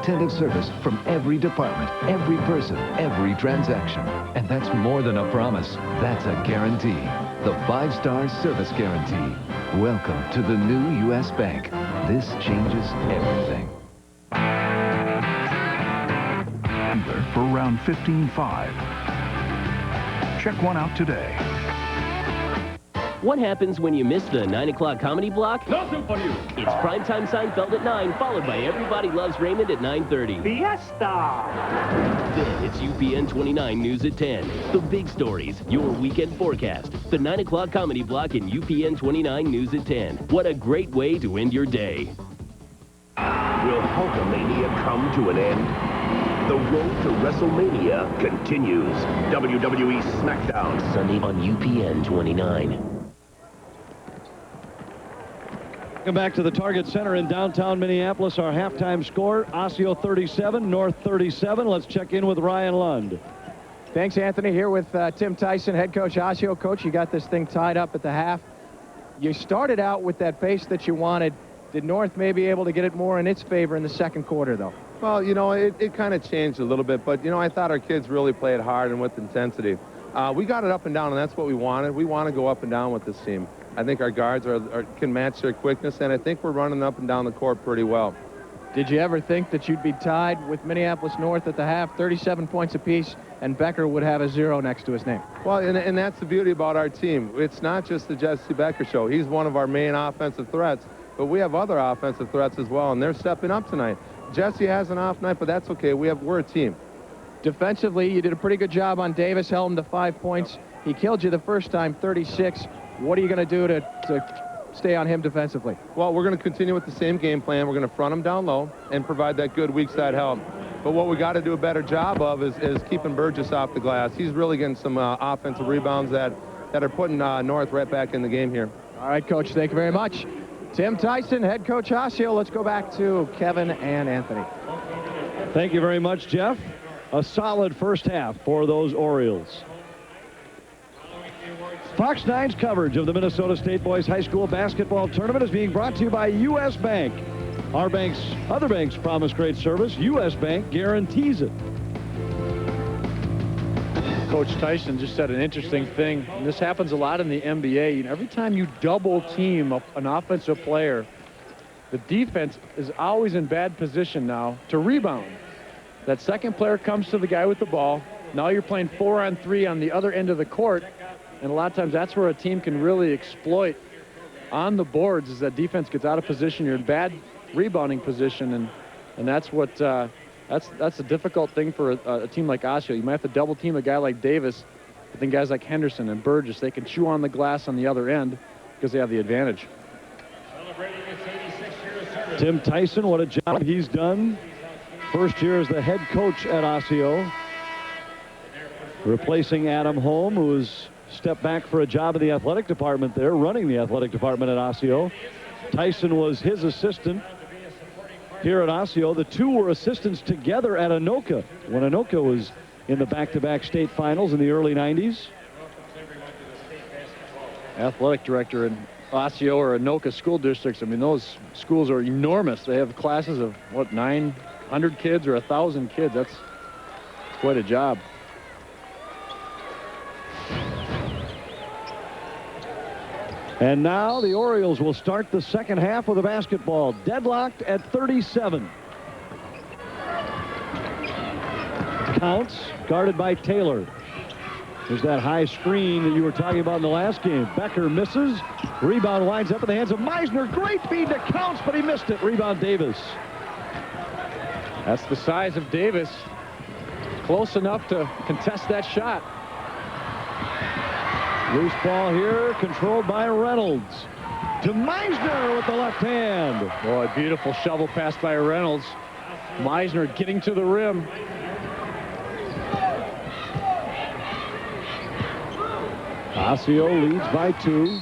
attentive service from every department, every person, every transaction. And that's more than a promise. That's a guarantee. The 5-star service guarantee. Welcome to the new U.S. Bank. This changes everything. For round 15-5. Check one out today. What happens when you miss the 9 o'clock comedy block? Nothing for you. It's Primetime Seinfeld at 9, followed by Everybody Loves Raymond at 9:30. Fiesta. Then it's UPN 29 News at 10. The big stories, your weekend forecast. The 9 o'clock comedy block in UPN 29 News at 10. What a great way to end your day. Will Hulkamania come to an end? The road to WrestleMania continues. WWE SmackDown, Sunday on UPN 29. Welcome back to the Target Center in downtown Minneapolis. Our halftime score, Osseo 37, North 37. Let's check in with Ryan Lund. Thanks, Anthony. Here with Tim Tyson, head coach Osseo. Coach, you got this thing tied up at the half. You started out with that pace that you wanted. Did North maybe able to get it more in its favor in the second quarter, though? Well, you know, it kind of changed a little bit, but, you know, I thought our kids really played hard and with intensity. We got it up and down, and that's what we wanted. We want to go up and down with this team. I think our guards can match their quickness, and I think we're running up and down the court pretty well. Did you ever think that you'd be tied with Minneapolis North at the half, 37 points apiece, and Becker would have a 0 next to his name? Well, and that's the beauty about our team. It's not just the Jesse Becker show. He's one of our main offensive threats, but we have other offensive threats as well, and they're stepping up tonight. Jesse has an off night, but that's okay. We're a team. Defensively, you did a pretty good job on Davis, held him to 5 points. He killed you the first time, 36. What are you going to do to stay on him defensively? Well, we're going to continue with the same game plan. We're going to front him down low and provide that good weak side help. But what we got to do a better job of is keeping Burgess off the glass. He's really getting some offensive rebounds that are putting North right back in the game here. All right, Coach, thank you very much. Tim Tyson, head coach Osseo. Let's go back to Kevin and Anthony. Thank you very much, Jeff. A solid first half for those Orioles. Fox 9's coverage of the Minnesota State Boys High School Basketball Tournament is being brought to you by U.S. Bank. Our banks, other banks promise great service. U.S. Bank guarantees it. Coach Tyson just said an interesting thing, and this happens a lot in the NBA. You know, every time you double team an offensive player, the defense is always in bad position now to rebound. That second player comes to the guy with the ball. Now you're playing 4-on-3 on the other end of the court, and a lot of times that's where a team can really exploit on the boards, is that defense gets out of position. You're in bad rebounding position, and that's what that's a difficult thing for a team like Osseo. You might have to double team a guy like Davis, but then guys like Henderson and Burgess, they can chew on the glass on the other end because they have the advantage. Tim Tyson, what a job he's done. First year as the head coach at Osseo, replacing Adam Holm, who has stepped back for a job in the athletic department there, running the athletic department at Osseo. Tyson was his assistant here at Osseo. The two were assistants together at Anoka when Anoka was in the back-to-back state finals in the early 90s. Athletic director in Osseo or Anoka school districts, I mean, those schools are enormous. They have classes of, what, 900 kids or 1,000 kids. That's quite a job. And now the Orioles will start the second half with the basketball, deadlocked at 37. Counts, guarded by Taylor. There's that high screen that you were talking about in the last game. Becker misses. Rebound winds up in the hands of Meisner. Great feed to Counts, but he missed it. Rebound Davis. That's the size of Davis. Close enough to contest that shot. Loose ball here, controlled by Reynolds. To Meisner with the left hand. Boy, beautiful shovel pass by Reynolds. Meisner getting to the rim. Osseo leads by 2.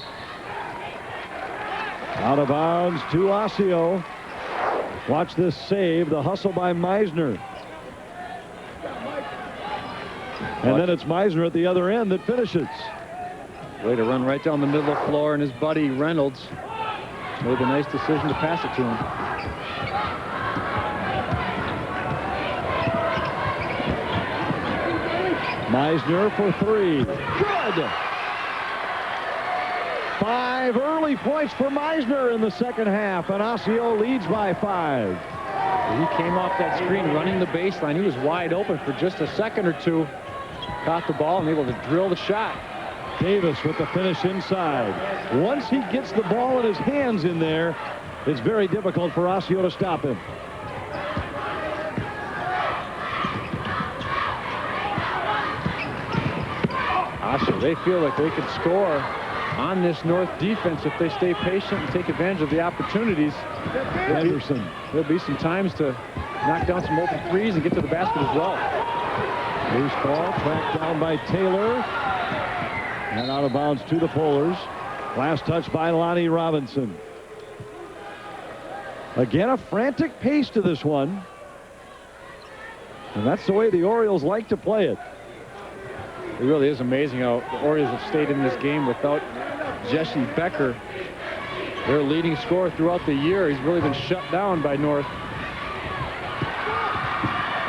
Out of bounds to Osseo. Watch this save, the hustle by Meisner. And then it's Meisner at the other end that finishes. Way to run right down the middle of the floor, and his buddy Reynolds made a nice decision to pass it to him. Meisner for 3. Good! 5 early points for Meisner in the second half, and Osseo leads by 5. He came off that screen running the baseline. He was wide open for just a second or two. Caught the ball and able to drill the shot. Davis with the finish inside. Once he gets the ball in his hands in there, it's very difficult for Osseo to stop him. Osseo, they feel like they could score on this North defense if they stay patient and take advantage of the opportunities. Henderson. There'll be some times to knock down some open threes and get to the basket as well. Loose ball tracked down by Taylor. And out of bounds to the Polars. Last touch by Lonnie Robinson. Again, a frantic pace to this one. And that's the way the Orioles like to play it. It really is amazing how the Orioles have stayed in this game without Jesse Becker, their leading scorer throughout the year. He's really been shut down by North.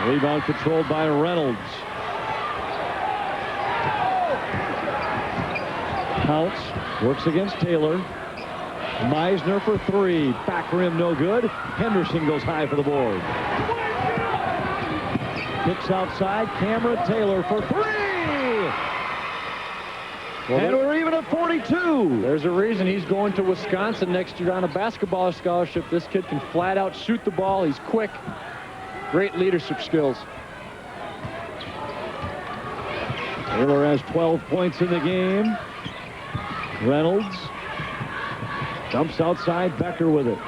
Rebound controlled by Reynolds. Counts, works against Taylor. Meisner for 3. Back rim, no good. Henderson goes high for the board. Kicks outside. Cameron Taylor for 3. Well, and we're even at 42. There's a reason he's going to Wisconsin next year on a basketball scholarship. This kid can flat out shoot the ball. He's quick. Great leadership skills. Taylor has 12 points in the game. Reynolds dumps outside. Becker with it.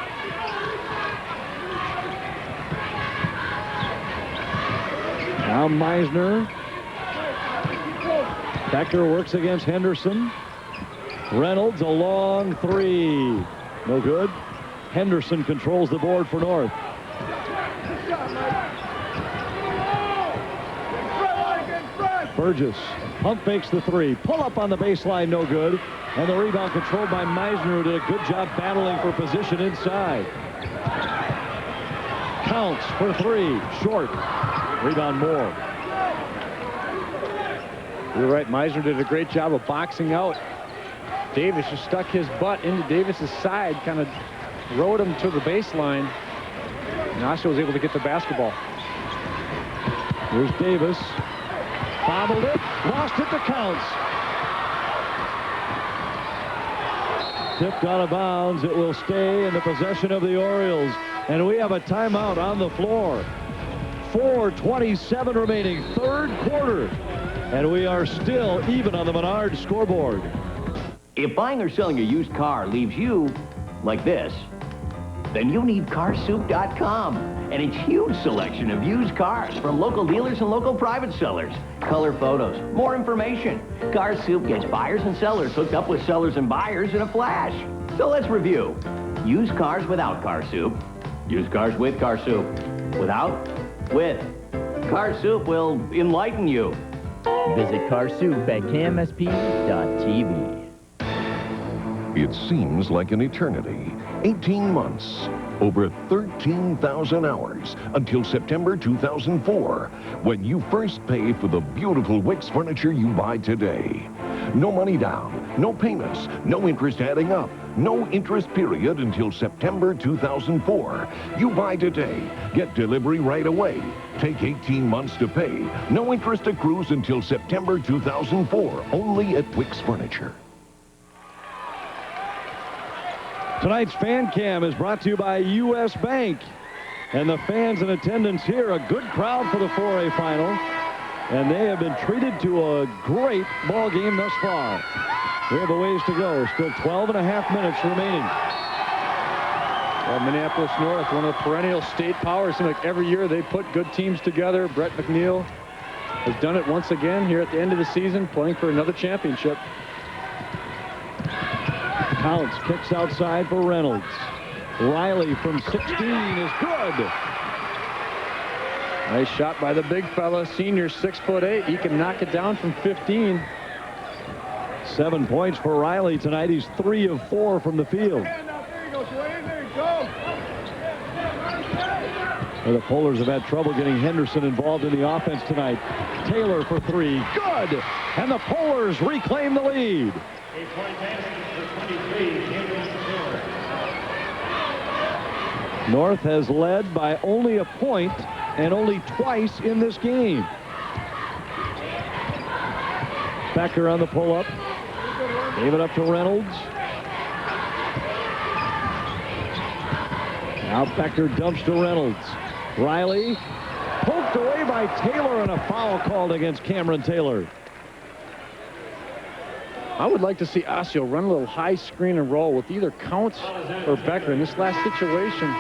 Now Meisner. Becker works against Henderson. Reynolds, a long 3. No good. Henderson controls the board for North. Burgess pump fakes the 3. Pull up on the baseline, no good. And the rebound controlled by Meisner, who did a good job battling for position inside. Counts for 3. Short. Rebound Moore. You're right. Meisner did a great job of boxing out. Davis just stuck his butt into Davis's side, kind of rode him to the baseline. And Osseo was able to get the basketball. Here's Davis. Bobbled it. Lost it to Counts. Tipped out of bounds. It will stay in the possession of the Orioles. And we have a timeout on the floor. 4:27 remaining, third quarter. And we are still even on the Menard scoreboard. If buying or selling a used car leaves you like this, then you need carsoup.com and its huge selection of used cars from local dealers and local private sellers. Color photos, more information. Car Soup gets buyers and sellers hooked up with sellers and buyers in a flash. So let's review. Used cars without Car Soup. Used cars with Car Soup. Without, with. Car Soup will enlighten you. Visit CarSoup at KMSP.tv. It seems like an eternity. 18 months, over 13,000 hours until September 2004, when you first pay for the beautiful Wicks furniture you buy today. No money down, no payments, no interest adding up, no interest period until September 2004. You buy today, get delivery right away. Take 18 months to pay. No interest accrues until September 2004, only at Wicks Furniture. Tonight's Fan Cam is brought to you by U.S. Bank. And the fans in attendance here, a good crowd for the 4A final. And they have been treated to a great ball game thus far. We have a ways to go. Still 12 and a half minutes remaining. Well, Minneapolis North, one of the perennial state powers. Seems like every year they put good teams together. Brett McNeil has done it once again here at the end of the season, playing for another championship. Counts, kicks outside for Reynolds. Riley from 16 is good. Nice shot by the big fella, senior 6'8". He can knock it down from 15. 7 points for Riley tonight. He's 3 of 4 from the field. The Polars have had trouble getting Henderson involved in the offense tonight. Taylor for three. Good! And the Polars reclaim the lead. North has led by only a point and only twice in this game. Becker on the pull-up. Gave it up to Reynolds. Now Becker dumps to Reynolds. Riley poked away by Taylor, and a foul called against Cameron Taylor. I would like to see Osseo run a little high screen and roll with either Counts or Becker. In this last situation,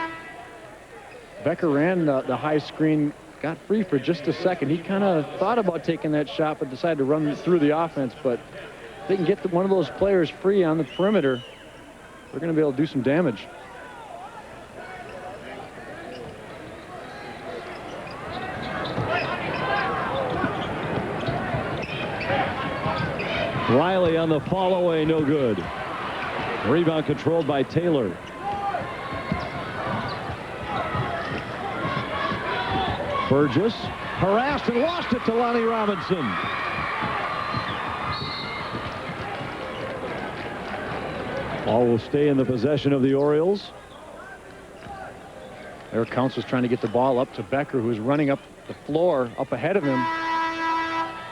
Becker ran the high screen, got free for just a second. He kind of thought about taking that shot, but decided to run through the offense. But if they can get one of those players free on the perimeter, they're going to be able to do some damage. Riley on the fall away, no good. Rebound controlled by Taylor. Burgess harassed and lost it to Lonnie Robinson. Ball will stay in the possession of the Orioles. Eric Counts was trying to get the ball up to Becker, who was running up the floor up ahead of him.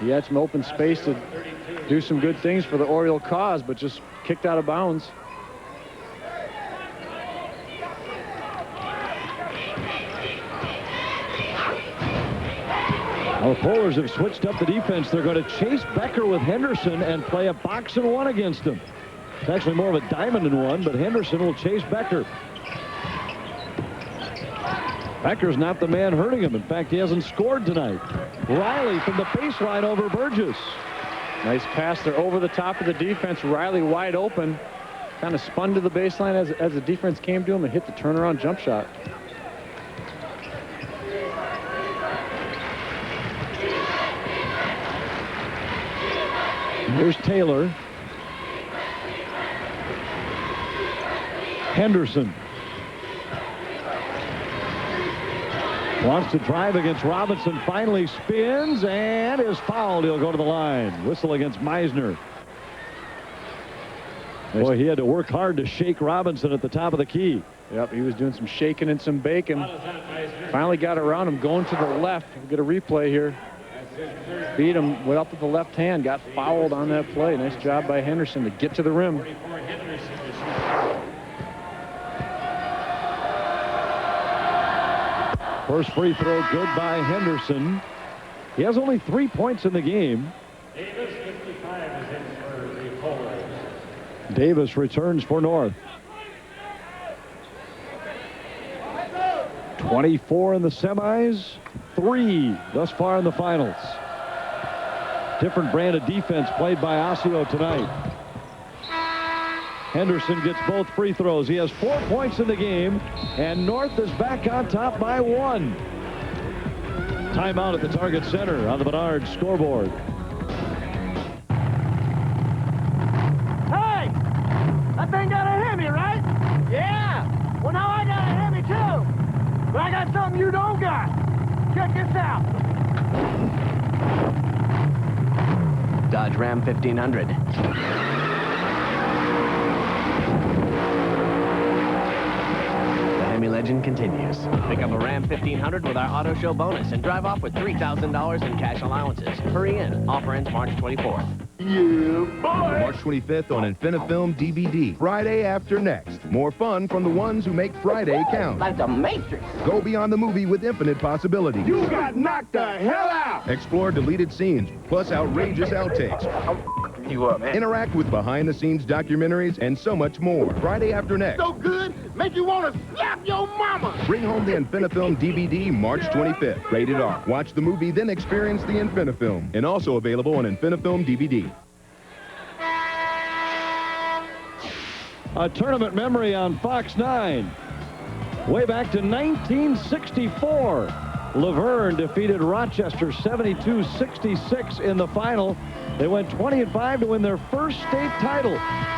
He had some open space to do some good things for the Oriole cause, but just kicked out of bounds. Well, the Polars have switched up the defense. They're going to chase Becker with Henderson and play a box and one against him. It's actually more of a diamond and one, but Henderson will chase Becker. Becker's not the man hurting him. In fact, he hasn't scored tonight. Riley from the baseline over Burgess. Nice pass there over the top of the defense. Riley wide open. Kind of spun to the baseline as the defense came to him and hit the turnaround jump shot. Here's Taylor. Henderson wants to drive against Robinson, finally spins and is fouled. He'll go to the line. Whistle against Meisner. Boy, he had to work hard to shake Robinson at the top of the key. Yep, he was doing some shaking and some baking. Finally got around him, going to the left. We'll get a replay here. Beat him, went up with the left hand, got fouled on that play. Nice job by Henderson to get to the rim. First free throw good by Henderson. He has only 3 points in the game. Davis, 55, is in for the Polars. Davis returns for North. 24 in the semis, 3 thus far in the finals. Different brand of defense played by Osseo tonight. Henderson gets both free throws. He has 4 points in the game, and North is back on top by 1. Timeout at the Target Center on the Menard scoreboard. Hey! That thing got a Hemi, right? Yeah! Well, now I got a Hemi, too! But I got something you don't got. Check this out. Dodge Ram 1500. Legend continues. Pick up a Ram 1500 with our auto show bonus and drive off with $3,000 in cash allowances. Hurry in. Offer ends March 24th. Yeah, boy! March 25th on Infinifilm DVD. Friday after next. More fun from the ones who make Friday count. Like the Matrix. Go beyond the movie with infinite possibilities. You got knocked the hell out! Explore deleted scenes, plus outrageous outtakes. You up, man? Interact with behind-the-scenes documentaries and so much more. Friday after next. So good, make you want to slap your mama! Bring home the Infinifilm DVD March 25th. Rated R. Watch the movie, then experience the Infinifilm. And also available on Infinifilm DVD. A tournament memory on Fox 9. Way back to 1964. Laverne defeated Rochester 72-66 in the final. They went 20-5 to win their first state title.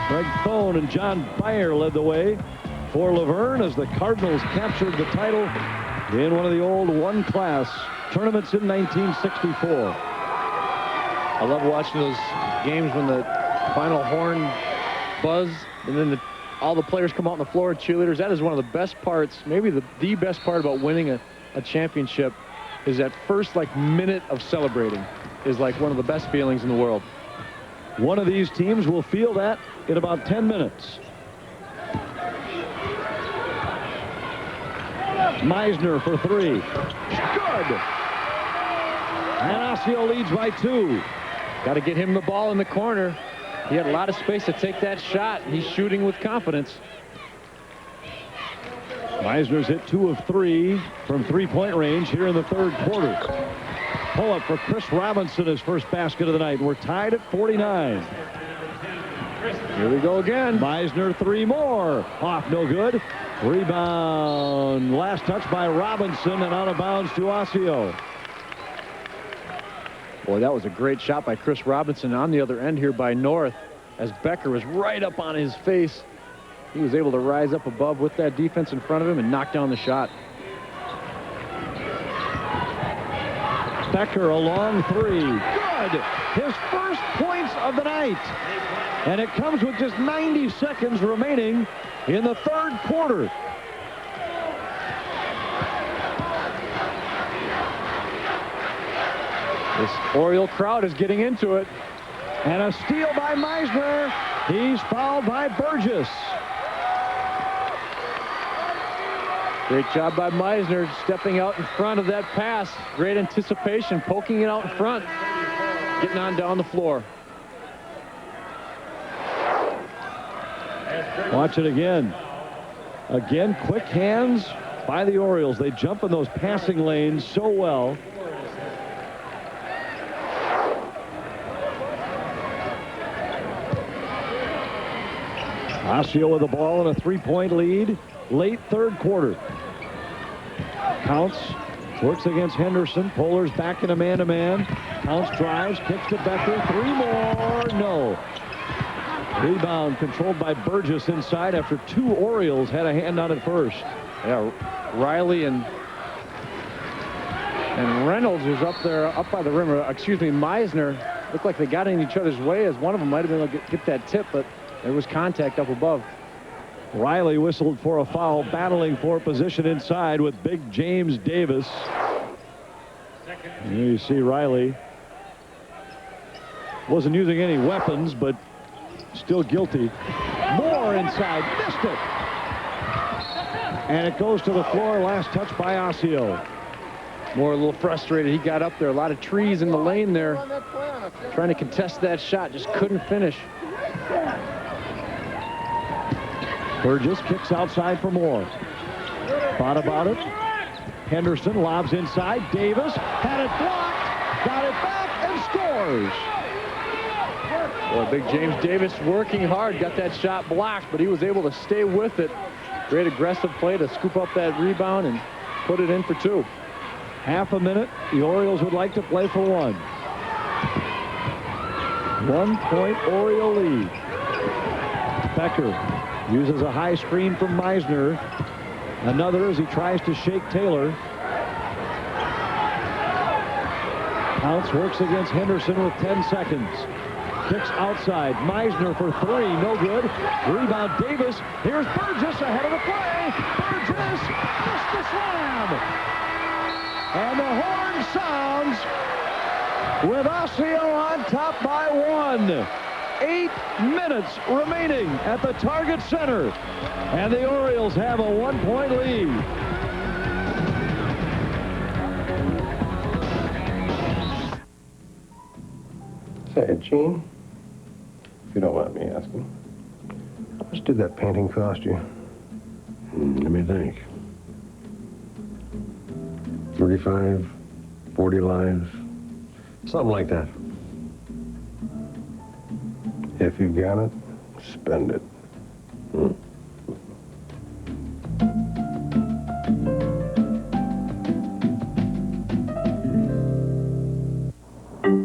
Greg Thone and John Beyer led the way for Laverne as the Cardinals captured the title in one of the old one-class tournaments in 1964. I love watching those games when the final horn buzz and then all the players come out on the floor, cheerleaders. That is one of the best parts, maybe the best part about winning a championship, is that first minute of celebrating is one of the best feelings in the world. One of these teams will feel that in about 10 minutes. Meisner for 3. Good. And Osseo leads by 2. Got to get him the ball in the corner. He had a lot of space to take that shot. He's shooting with confidence. Meisner's hit 2 of 3 from three-point range here in the third quarter. Pull-up for Chris Robinson, his first basket of the night. We're tied at 49. Here we go again. Meisner 3 more. Off, no good. Rebound. Last touch by Robinson and out of bounds to Osseo. Boy, that was a great shot by Chris Robinson on the other end here by North. As Becker was right up on his face, he was able to rise up above with that defense in front of him and knock down the shot. Becker, a long 3. Good. His first points of the night. And it comes with just 90 seconds remaining in the third quarter. This Oriole crowd is getting into it. And a steal by Meisner. He's fouled by Burgess. Great job by Meisner stepping out in front of that pass. Great anticipation, poking it out in front. Getting on down the floor. Watch it again. Again, quick hands by the Orioles. They jump in those passing lanes so well. Osseo with the ball and a 3-point lead. Late third quarter. Counts. Works against Henderson. Polar's back in a man-to-man. Counts drives. Kicks to Becker. 3 more. No. Rebound controlled by Burgess inside after 2 Orioles had a hand on it first. Yeah, Riley and Reynolds was up there, up by the rim. Excuse me, Meisner. Looked like they got in each other's way, as one of them might have been able to get that tip, but there was contact up above. Riley whistled for a foul, battling for position inside with big James Davis. And here you see Riley. Wasn't using any weapons, but still guilty. More inside. Missed it. And it goes to the floor. Last touch by Osseo. Moore a little frustrated. He got up there. A lot of trees in the lane there. Trying to contest that shot. Just couldn't finish. Burgess kicks outside for Moore. Thought about it. Henderson lobs inside. Davis had it blocked. Got it back and scores. Boy, big James Davis working hard. Got that shot blocked, but he was able to stay with it. Great aggressive play to scoop up that rebound and put it in for 2. Half a minute. The Orioles would like to play for 1. 1-point Oriole lead. Becker uses a high screen from Meisner. Another as he tries to shake Taylor. Counts works against Henderson with 10 seconds. Kicks outside. Meisner for 3. No good. Rebound Davis. Here's Burgess ahead of the play. Burgess missed the slam. And the horn sounds with Osseo on top by 1. 8 minutes remaining at the Target Center. And the Orioles have a 1-point lead. Say, Gene, if you don't mind me asking, how much did that painting cost you? Let me think. 35, 40 lives. Something like that. If you got it, spend it.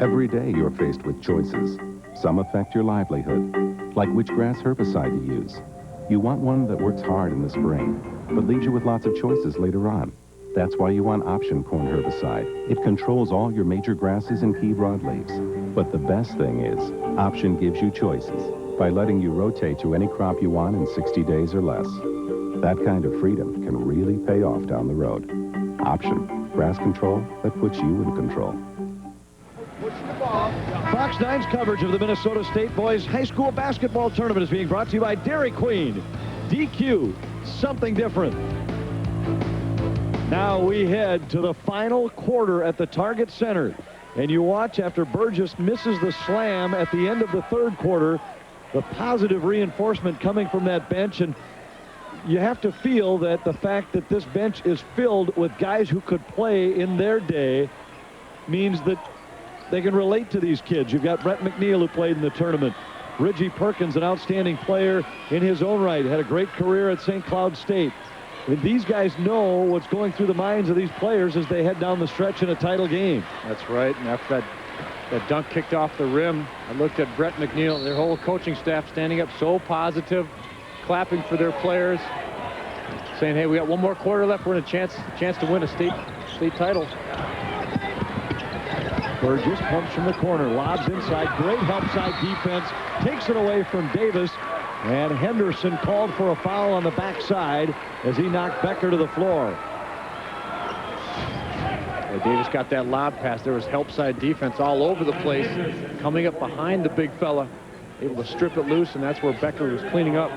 Every day you're faced with choices. Some affect your livelihood, like which grass herbicide to use. You want one that works hard in the spring, but leaves you with lots of choices later on. That's why you want Option Corn herbicide. It controls all your major grasses and key broadleaves. But the best thing is, Option gives you choices by letting you rotate to any crop you want in 60 days or less. That kind of freedom can really pay off down the road. Option, grass control that puts you in control. Fox 9's coverage of the Minnesota State Boys High School Basketball Tournament is being brought to you by Dairy Queen. DQ, something different. Now we head to the final quarter at the Target Center. And you watch after Burgess misses the slam at the end of the third quarter, the positive reinforcement coming from that bench. And you have to feel that the fact that this bench is filled with guys who could play in their day means that they can relate to these kids. You've got Brett McNeil, who played in the tournament. Reggie Perkins, an outstanding player in his own right, had a great career at St. Cloud State. And these guys know what's going through the minds of these players as they head down the stretch in a title game. That's right. And after that dunk kicked off the rim, I looked at Brett McNeil, their whole coaching staff standing up so positive, clapping for their players, saying, hey, we got one more quarter left. We're in a chance to win a state title. Burgess pumps from the corner, lobs inside, great help side defense, takes it away from Davis, and Henderson called for a foul on the backside as he knocked Becker to the floor. Well, Davis got that lob pass. There was help side defense all over the place, coming up behind the big fella, able to strip it loose, and that's where Becker was cleaning up.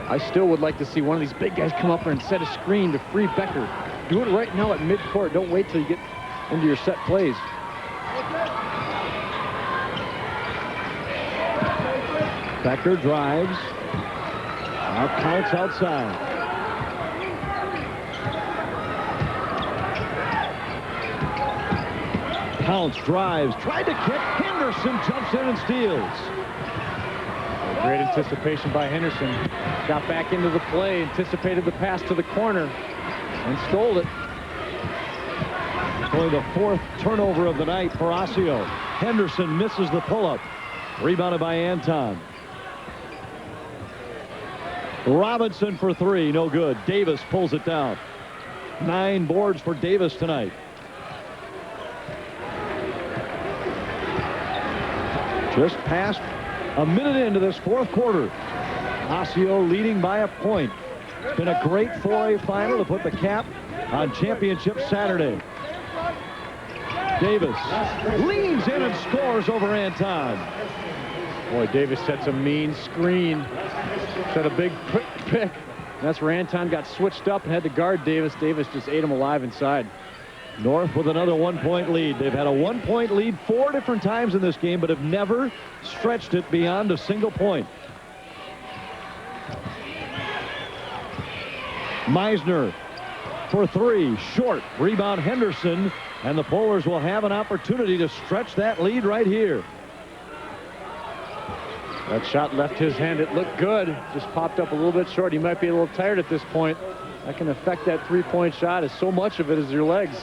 I still would like to see one of these big guys come up there and set a screen to free Becker. Do it right now at midcourt. Don't wait till you get into your set plays. Becker drives. Now counts outside. Counts, drives, tried to kick. Henderson jumps in and steals. Great anticipation by Henderson. Got back into the play, anticipated the pass to the corner, and stole it. Only the fourth turnover of the night for Osseo. Henderson misses the pull-up. Rebounded by Anton. Robinson for three, no good. Davis pulls it down. 9 boards for Davis tonight. Just past a minute into this fourth quarter. Osseo leading by a point. It's been a great 4A final to put the cap on Championship Saturday. Davis leans in and scores over Anton. Boy, Davis sets a mean screen. Set a big quick pick. That's where Anton got switched up and had to guard Davis. Davis just ate him alive inside. North with another 1-point lead. They've had a 1-point lead 4 different times in this game, but have never stretched it beyond a single point. Meisner for 3, short. Rebound Henderson, and the Polars will have an opportunity to stretch that lead right here. That shot left his hand. It looked good. Just popped up a little bit short. He might be a little tired at this point. That can affect that 3-point shot, as so much of it is your legs.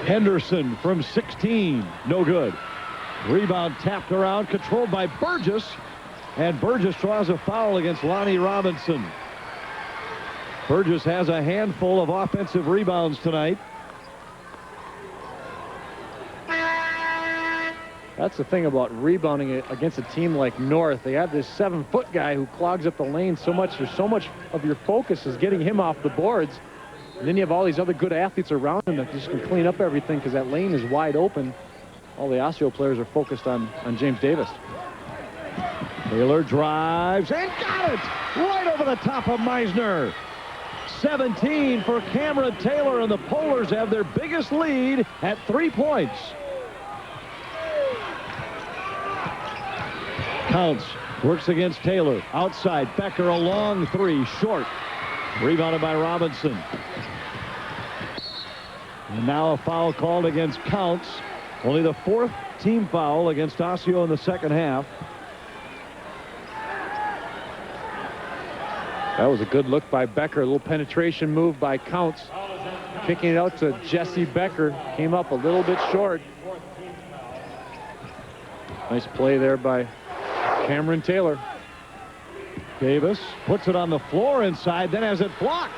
Henderson from 16, no good. Rebound tapped around, controlled by Burgess, and Burgess draws a foul against Lonnie Robinson. Burgess has a handful of offensive rebounds tonight. That's the thing about rebounding against a team like North. They have this 7-foot guy who clogs up the lane so much. There's so much of your focus is getting him off the boards. And then you have all these other good athletes around him that just can clean up everything because that lane is wide open. All the Osseo players are focused on James Davis. Taylor drives and got it right over the top of Meisner. 17 for Cameron Taylor, and the Polars have their biggest lead at 3 points. Counts, works against Taylor. Outside, Becker a long 3, short. Rebounded by Robinson. And now a foul called against Counts. Only the 4th team foul against Osseo in the second half. That was a good look by Becker. A little penetration move by Counts. Kicking it out to Jesse Becker. Came up a little bit short. Nice play there by Cameron Taylor. Davis puts it on the floor inside, then has it blocked.